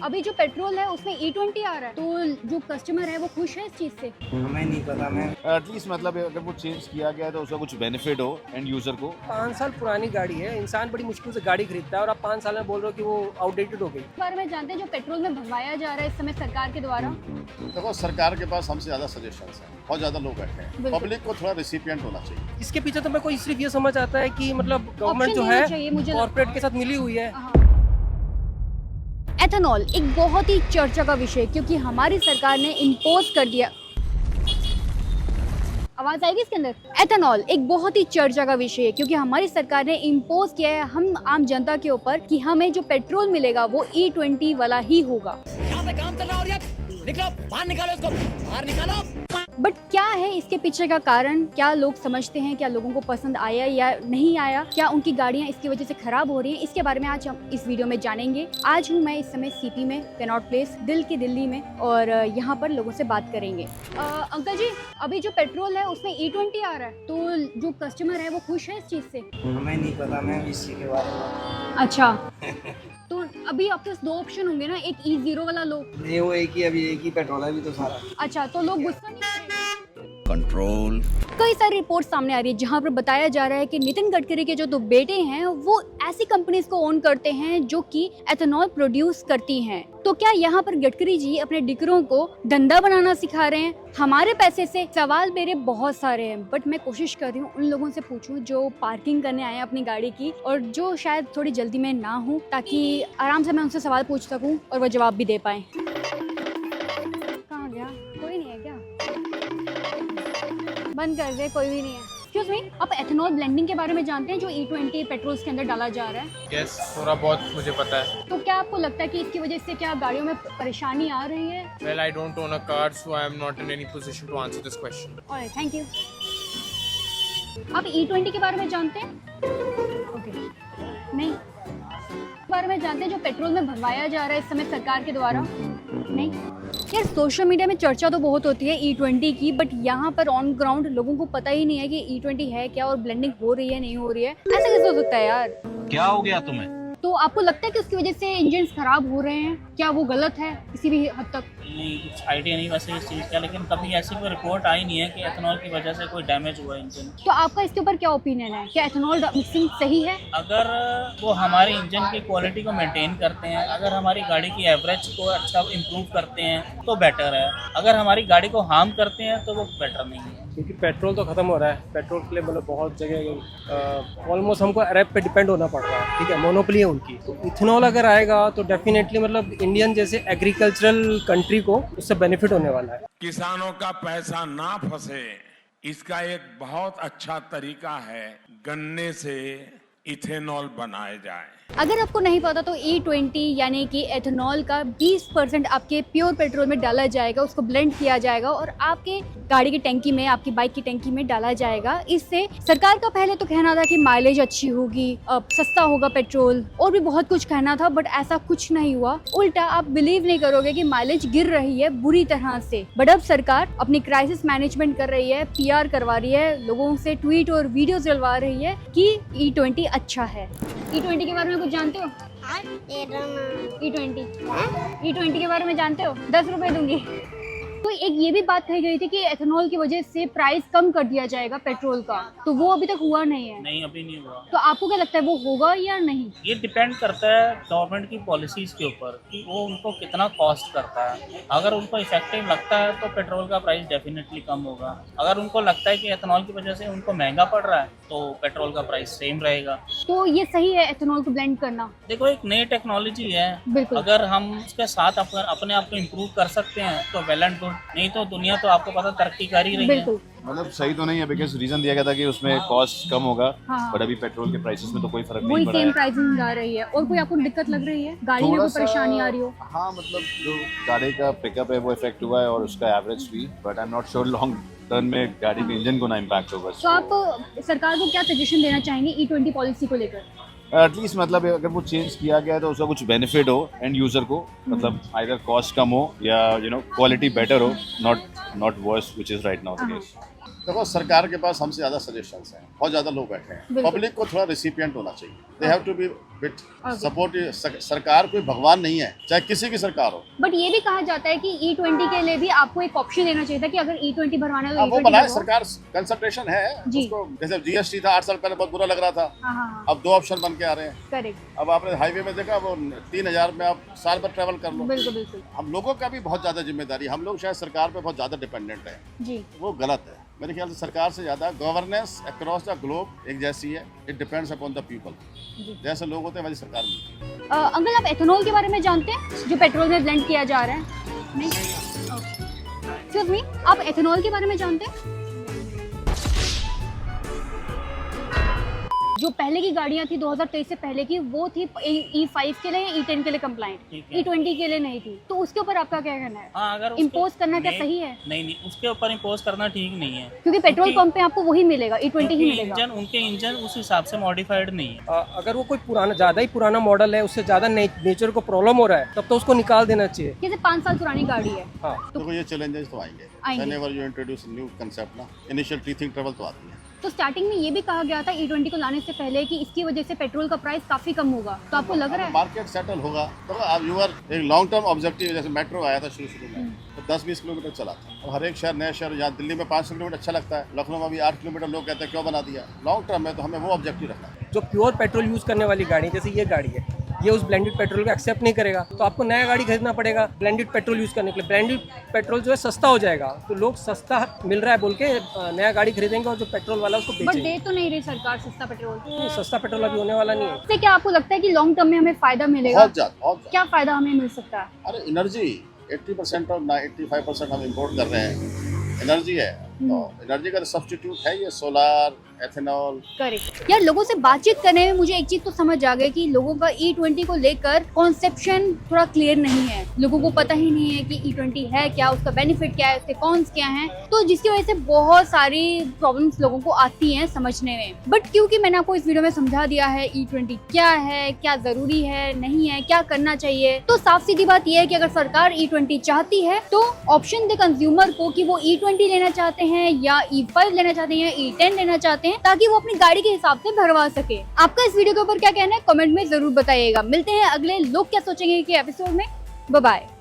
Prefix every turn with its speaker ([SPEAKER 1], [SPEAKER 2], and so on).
[SPEAKER 1] अभी जो पेट्रोल है उसमें E20 आ रहा है, तो जो कस्टमर है वो खुश है इस चीज से?
[SPEAKER 2] हमें नहीं पता मैम।
[SPEAKER 3] एटलीस्ट मतलब अगर वो चेंज किया गया है तो उसका कुछ बेनिफिट हो एंड यूजर को।
[SPEAKER 4] 5 साल पुरानी गाड़ी है, इंसान बड़ी मुश्किल से गाड़ी खरीदता है और आप 5 साल में बोल रहे हो कि वो आउटडेटेड हो गई।
[SPEAKER 1] इस बारे में जानते हैं जो पेट्रोल में भरवाया जा रहा है इस समय सरकार के द्वारा?
[SPEAKER 3] देखो सरकार के पास हमसे ज्यादा सजेशंस हैं, बहुत ज्यादा लोग बैठे हैं,
[SPEAKER 1] बिल्कुल।
[SPEAKER 3] पब्लिक को थोड़ा रिसिपिएंट होना चाहिए।
[SPEAKER 4] इसके पीछे तो मेरे को सिर्फ ये समझ आता है कि मतलब गवर्नमेंट
[SPEAKER 1] Option
[SPEAKER 4] जो
[SPEAKER 1] देना
[SPEAKER 4] है
[SPEAKER 1] चाहिए, मुझे लगता
[SPEAKER 4] कॉर्पोरेट के साथ मिली हुई है।
[SPEAKER 1] एथेनॉल एक बहुत ही चर्चा का विषय, क्योंकि हमारी सरकार ने इम्पोज कर दिया। आवाज आएगी इसके अंदर? एथेनॉल एक बहुत ही चर्चा का विषय है, क्योंकि हमारी सरकार ने इम्पोज किया है हम आम जनता के ऊपर कि हमें जो पेट्रोल मिलेगा वो E20 वाला ही होगा।
[SPEAKER 5] यहाँ पे काम चल रहा है और निकलो बाहर, निकालो इसको बाहर निकालो।
[SPEAKER 1] बट क्या है इसके पीछे का कारण? क्या लोग समझते हैं? क्या लोगों को पसंद आया या नहीं आया? क्या उनकी गाड़ियां इसकी वजह से खराब हो रही हैं? इसके बारे में आज हम इस वीडियो में जानेंगे। आज हूँ मैं इस समय सीपी में, कनॉट प्लेस, दिल की दिल्ली में, और यहाँ पर लोगों से बात करेंगे। अंकल जी, अभी जो पेट्रोल है उसमें E20 आ रहा है, तो जो कस्टमर है वो खुश है इस चीज से?
[SPEAKER 2] हमें नहीं पता मैम इस चीज के बारे में।
[SPEAKER 1] अच्छा तो अभी आपके पास दो ऑप्शन होंगे ना, एक E0 वाला लो।
[SPEAKER 2] ये वो एक ही, अभी एक ही पेट्रोल है अभी तो सारा।
[SPEAKER 1] अच्छा, तो लोग गुस्सा नहीं कर रहे?
[SPEAKER 3] कंट्रोल।
[SPEAKER 1] कई सारी रिपोर्ट सामने आ रही है जहां पर बताया जा रहा है कि नितिन गडकरी के जो दो बेटे हैं वो ऐसी कंपनीज को ओन करते हैं जो कि एथेनॉल प्रोड्यूस करती हैं। तो क्या यहाँ पर गडकरी जी अपने डिकरों को धंधा बनाना सिखा रहे हैं हमारे पैसे से? सवाल मेरे बहुत सारे हैं, बट मैं कोशिश कर रही हूँ उन लोगों से पूछूं जो पार्किंग करने आए हैं अपनी गाड़ी की, और जो शायद थोड़ी जल्दी में ना हो, ताकि आराम से मैं उनसे सवाल पूछ सकूं और वो जवाब भी दे पाए। कहाँ गया? कोई नहीं है क्या? बंद कर दे, कोई भी नहीं है। एक्सक्यूज मी, आप एथेनॉल ब्लेंडिंग के बारे में जानते हैं जो E20 पेट्रोल्स के अंदर डाला जा रहा है?
[SPEAKER 6] यस, थोड़ा बहुत मुझे पता है।
[SPEAKER 1] तो क्या आपको लगता है कि इसकी वजह से क्या गाड़ियों में परेशानी आ रही है?
[SPEAKER 6] Well, I don't own a car, so I am not in any position to answer this question.
[SPEAKER 1] Alright, thank you. आप E20 के बारे में जानते हैं? ओके, नहीं। इस बारे में जानते हैं जो पेट्रोल में भरवाया जा रहा है इस समय सरकार के द्वारा? नहीं। यार, सोशल मीडिया में चर्चा तो बहुत होती है E20 की, बट यहाँ पर ऑन ग्राउंड लोगों को पता ही नहीं है कि E20 है क्या और ब्लेंडिंग हो रही है नहीं हो रही है। ऐसा कैसे हो सकता है यार?
[SPEAKER 7] क्या हो गया तुम्हें?
[SPEAKER 1] तो आपको लगता है कि उसकी वजह से इंजन खराब हो रहे हैं? क्या वो गलत है किसी भी हद तक?
[SPEAKER 8] नहीं, कुछ आइडिया नहीं वैसे इस चीज़ का, लेकिन कभी ऐसी कोई रिपोर्ट आई नहीं है कि एथेनॉल की वजह से कोई डैमेज हुआ इंजन।
[SPEAKER 1] तो आपका इसके ऊपर क्या ओपिनियन है? क्या एथेनॉल मिक्सिंग सही है?
[SPEAKER 8] अगर वो हमारे इंजन की क्वालिटी को मेंटेन करते हैं, अगर हमारी गाड़ी की एवरेज को अच्छा इम्प्रूव करते हैं तो बेटर है। अगर हमारी गाड़ी को हार्म करते हैं तो वो बेटर नहीं है।
[SPEAKER 4] क्योंकि पेट्रोल तो खत्म हो रहा है, पेट्रोल के लिए मतलब बहुत जगह ऑलमोस्ट हमको अरब पे डिपेंड होना पड़ रहा है। ठीक है, मोनोपोली है उनकी। तो इथेनॉल अगर आएगा तो डेफिनेटली मतलब इंडियन जैसे एग्रीकल्चरल कंट्री को उससे बेनिफिट होने वाला है।
[SPEAKER 9] किसानों का पैसा ना फंसे, इसका एक बहुत अच्छा तरीका है गन्ने से इथेनॉल बनाए जाए।
[SPEAKER 1] अगर आपको नहीं पता तो E20 यानी कि एथेनॉल का 20% आपके प्योर पेट्रोल में डाला जाएगा, उसको ब्लेंड किया जाएगा और आपके गाड़ी की टैंकी में, आपकी बाइक की टैंकी में डाला जाएगा। इससे सरकार का पहले तो कहना था कि माइलेज अच्छी होगी, सस्ता होगा पेट्रोल, और भी बहुत कुछ कहना था, बट ऐसा कुछ नहीं हुआ। उल्टा आप बिलीव नहीं करोगे कि माइलेज गिर रही है बुरी तरह से। बट अब सरकार अपनी क्राइसिस मैनेजमेंट कर रही है, PR करवा रही है, लोगों से ट्वीट और वीडियोस डलवा रही है कि E20 अच्छा है। E20 के बारे में कुछ जानते हो? E20 के बारे में जानते हो? 10 रुपए दूंगी। तो एक ये भी बात कही गई थी कि एथेनॉल की वजह से प्राइस कम कर दिया जाएगा पेट्रोल का, तो वो अभी तक हुआ नहीं है।
[SPEAKER 8] नहीं, अभी नहीं हुआ।
[SPEAKER 1] तो आपको क्या लगता है वो होगा या नहीं?
[SPEAKER 8] ये डिपेंड करता है गवर्नमेंट की पॉलिसीज के ऊपर कि वो उनको कितना कॉस्ट करता है। अगर उनको इफेक्टिव लगता है तो पेट्रोल का प्राइस डेफिनेटली कम होगा। अगर उनको लगता है कि एथेनॉल की वजह से उनको महंगा पड़ रहा है तो पेट्रोल का प्राइस सेम रहेगा।
[SPEAKER 1] तो ये सही है एथेनॉल को ब्लेंड करना?
[SPEAKER 8] देखो, एक नई टेक्नोलॉजी है,
[SPEAKER 1] बिल्कुल।
[SPEAKER 8] अगर हम उसके साथ अपने आप को इम्प्रूव कर सकते हैं तो वेल एंड गुड, नहीं तो दुनिया तो आपको पता तरक्की कर ही रही है।
[SPEAKER 1] बिल्कुल।
[SPEAKER 3] मतलब सही तो नहीं है, बिकॉज रीजन दिया गया था कि उसमें कॉस्ट कम होगा,
[SPEAKER 1] हाँ।
[SPEAKER 3] बट अभी पेट्रोल के प्राइसेस में तो कोई फर्क
[SPEAKER 1] वही
[SPEAKER 3] नहीं पड़ा
[SPEAKER 1] सेम
[SPEAKER 3] है।
[SPEAKER 1] प्राइसिंग आ रही है। और कोई आपको दिक्कत लग रही है? गाड़ी में
[SPEAKER 3] थोड़ा
[SPEAKER 1] कोई
[SPEAKER 3] सा,
[SPEAKER 1] परेशानी आ रही हो?
[SPEAKER 3] हाँ, मतलब जो गाड़ी का पिकअप है वो इफेक्ट हुआ है और उसका एवरेज भी, but I am not sure long term में गाड़ी के इंजन को ना इम्पैक्ट होगा।
[SPEAKER 1] तो आप सरकार को क्या सजेशन देना चाहेंगे E20 पॉलिसी को लेकर?
[SPEAKER 3] एटलीस्ट मतलब अगर वो चेंज किया गया है तो उसका कुछ बेनिफिट हो एंड यूजर को, मतलब आइदर कॉस्ट कम हो या क्वालिटी बेटर हो, not worse which is right now the case.
[SPEAKER 7] देखो सरकार के पास हमसे ज्यादा सजेशंस हैं, बहुत ज्यादा लोग बैठे हैं,
[SPEAKER 1] बिल्कुल।
[SPEAKER 7] पब्लिक को थोड़ा रिसिपिएंट होना चाहिए, they have to be bit support. सरकार कोई भगवान नहीं है, चाहे किसी की सरकार हो।
[SPEAKER 1] बट ये भी कहा जाता है कि E20 के लिए भी आपको एक ऑप्शन देना चाहिए था कि अगर E20 भरवाना है
[SPEAKER 7] अब
[SPEAKER 1] तो
[SPEAKER 7] वो
[SPEAKER 1] E20
[SPEAKER 7] बनाए,
[SPEAKER 1] भरवाओ।
[SPEAKER 7] सरकार कंसंट्रेशन है
[SPEAKER 1] जी।
[SPEAKER 7] उसको। जैसे जीएसटी था 8 साल पहले, बहुत बुरा लग रहा था,
[SPEAKER 1] हाँ हाँ हाँ
[SPEAKER 7] अब 2 ऑप्शन बन के आ रहे हैं।
[SPEAKER 1] करेक्ट,
[SPEAKER 7] अब आपने हाईवे में देखा, वो 3000 में आप साल भर ट्रैवल कर लो।
[SPEAKER 1] बिल्कुल बिल्कुल
[SPEAKER 7] हम लोगों का भी बहुत ज्यादा जिम्मेदारी, हम लोग शायद सरकार पे बहुत ज्यादा डिपेंडेंट है,
[SPEAKER 1] जी।
[SPEAKER 7] वो गलत है। मेरे ख्याल से सरकार से ज्यादा गवर्नेंस अक्रॉस द ग्लोब एक जैसी है, it depends upon the people.
[SPEAKER 1] जी।
[SPEAKER 7] जैसे लोग होते हैं वैसी सरकार मिलती है।
[SPEAKER 1] अंकल आप एथेनॉल के बारे में जानते हैं जो पेट्रोल में ब्लेंड किया जा रहा है? नहीं। एक्सक्यूज मी, आप एथेनॉल के बारे में जानते हैं? जो पहले की गाड़ियां थी 2023 से पहले की, वो थी E5 के लिए या E10 के लिए कंप्लाइंट,
[SPEAKER 8] ठीक है।
[SPEAKER 1] E20 के लिए नहीं थी। तो उसके ऊपर आपका क्या कहना है?
[SPEAKER 8] हाँ, अगर
[SPEAKER 1] इम्पोज करना क्या सही है?
[SPEAKER 8] नहीं, उसके ऊपर इम्पोज करना ठीक नहीं है,
[SPEAKER 1] क्योंकि पेट्रोल
[SPEAKER 8] क्योंकि-
[SPEAKER 1] पंप पे आपको वही मिलेगा, E20 ही मिलेगा।
[SPEAKER 8] उनके इंजन उस हिसाब से मॉडिफाइड नहीं है।
[SPEAKER 4] अगर वो कोई पुराना ज़्यादा ही पुराना मॉडल है, उससे ज़्यादा नेचर को प्रॉब्लम हो रहा है, तब तो उसको निकाल देना चाहिए।
[SPEAKER 1] जैसे 5 साल पुरानी गाड़ी है,
[SPEAKER 4] हाँ,
[SPEAKER 7] देखो ये चैलेंजेस तो आएंगे,
[SPEAKER 1] आएंगे।
[SPEAKER 7] whenever you introduce new concept ना, इनिशियल टीथिंग ट्रबल तो आती है।
[SPEAKER 1] तो स्टार्टिंग में ये भी कहा गया था E20 को लाने से पहले कि इसकी वजह से पेट्रोल का प्राइस काफी कम होगा, तो आपको लग रहा है?
[SPEAKER 7] मार्केट सेटल होगा तो अब यूर एक लॉन्ग टर्म ऑब्जेक्टिव, जैसे मेट्रो आया था शुरू में तो 10-20 किलोमीटर चला था। अब हर एक शहर, नए शहर, यहाँ दिल्ली में 500 किलोमीटर अच्छा लगता है, लखनऊ में अभी 8 किलोमीटर, लोग कहते हैं क्यों बना दिया। लॉन्ग टर्म में तो हमें वो ऑब्जेक्टिव रखना है।
[SPEAKER 4] जो प्योर पेट्रोल यूज़ करने वाली गाड़ी, जैसे ये गाड़ी है, ये उस ब्लेंडेड पेट्रोल को एक्सेप्ट नहीं करेगा, तो आपको नया गाड़ी खरीदना पड़ेगा ब्लेंडेड पेट्रोल यूज़ करने के लिए। ब्लेंडेड पेट्रोल जो है सस्ता हो जाएगा, तो लोग सस्ता मिल रहा है बोल के नया गाड़ी खरीदेंगे, और जो पेट्रोल वाला उसको
[SPEAKER 1] बट
[SPEAKER 4] बेचेंगे।
[SPEAKER 1] दे तो नहीं रही सरकार सस्ता पेट्रोल।
[SPEAKER 4] नहीं, सस्ता पेट्रोल अभी होने वाला नहीं है।
[SPEAKER 1] इससे क्या आपको लगता है कि लॉन्ग टर्म में हमें फायदा मिलेगा?
[SPEAKER 7] बहुत ज्यादा।
[SPEAKER 1] क्या फायदा हमें मिल सकता है?
[SPEAKER 7] अरे एनर्जी 80% और 85% हम इम्पोर्ट कर रहे हैं, एनर्जी है, तो एनर्जी का सब्स्टिट्यूट है ये सोलार, एथेनॉल।
[SPEAKER 1] करेक्ट। यार लोगों से बातचीत करने में मुझे एक चीज तो समझ आ गई कि लोगों का E20 को लेकर कॉन्सेप्शन थोड़ा क्लियर नहीं है। लोगों को पता ही नहीं है कि E20 है क्या, उसका बेनिफिट क्या है, उसके कॉन्स क्या हैं, तो जिसकी वजह से बहुत सारी प्रॉब्लम्स लोगों को आती हैं समझने में। बट क्योंकि मैंने आपको इस वीडियो में समझा दिया है E20 क्या है, क्या जरूरी है, नहीं है, क्या करना चाहिए, तो साफ सीधी बात यह है कि अगर सरकार E20 चाहती है तो ऑप्शन दे कंज्यूमर को कि वो E20 लेना चाहते हैं या E5 लेना चाहते हैं या E10 लेना चाहते हैं, ताकि वो अपनी गाड़ी के हिसाब से भरवा सके। आपका इस वीडियो के ऊपर क्या कहना है कमेंट में जरूर बताइएगा। मिलते हैं अगले लोग क्या सोचेंगे के एपिसोड में। Bye bye.